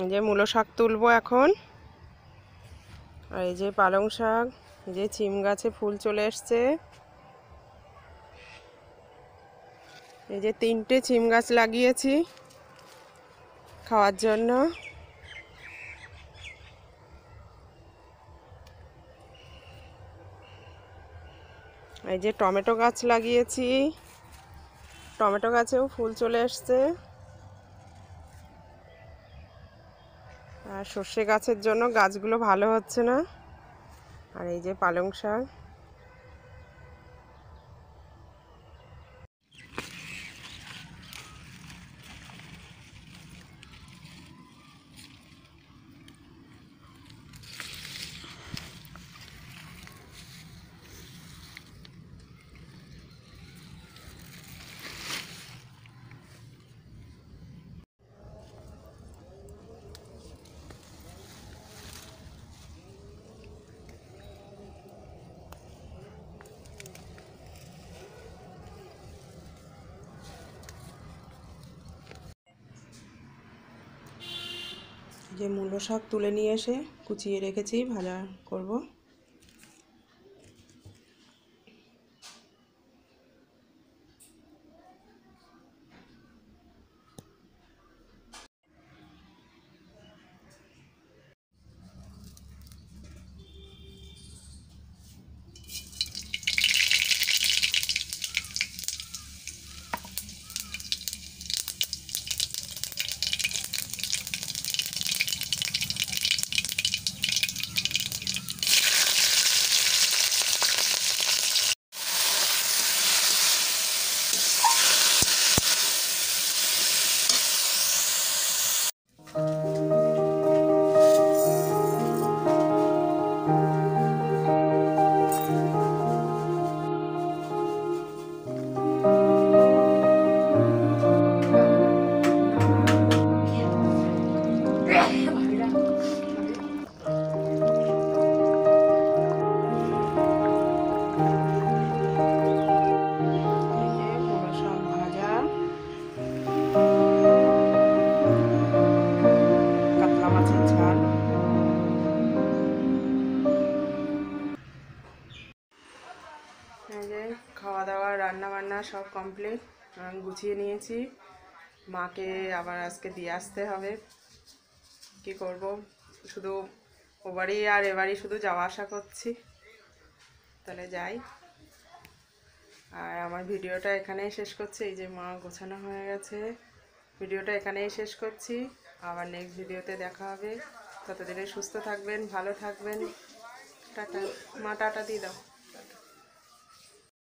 এই যে মূলো শাক তুলবো এখন। আর এই যে পালং শাক, এই যে সিম গাছে ফুল চলে এসছে। এই যে 3টে সিম গাছ লাগিয়েছি খাওয়ার জন্য। এই যে টমেটো গাছ লাগিয়েছি, টমেটো গাছেও ফুল চলে এসছে। আর সর্ষে গাছের জন্য গাছগুলো ভালো হচ্ছে না। আর এই যে পালং শাক। যে মূলো শাক তুলে নিয়ে এসে কুচিয়ে রেখেছি, ভাজা করব। খাওয়া দাওয়া রান্না বান্না সব কমপ্লিট, গুছিয়ে নিয়েছি। মাকে আবার আজকে দিয়ে আসতে হবে, কি করব, শুধু ও বাড়ি আর এ বাড়ি শুধু যাওয়া আসা করছি। তাহলে যাই। আর আমার ভিডিওটা এখানেই শেষ করছি। এই যে মা গোছানো হয়ে গেছে, ভিডিওটা এখানেই শেষ করছি। আবার নেক্সট ভিডিওতে দেখা হবে। ততদিনে সুস্থ থাকবেন, ভালো থাকবেন। টাটা। মা টাটা দিয়ে দাও।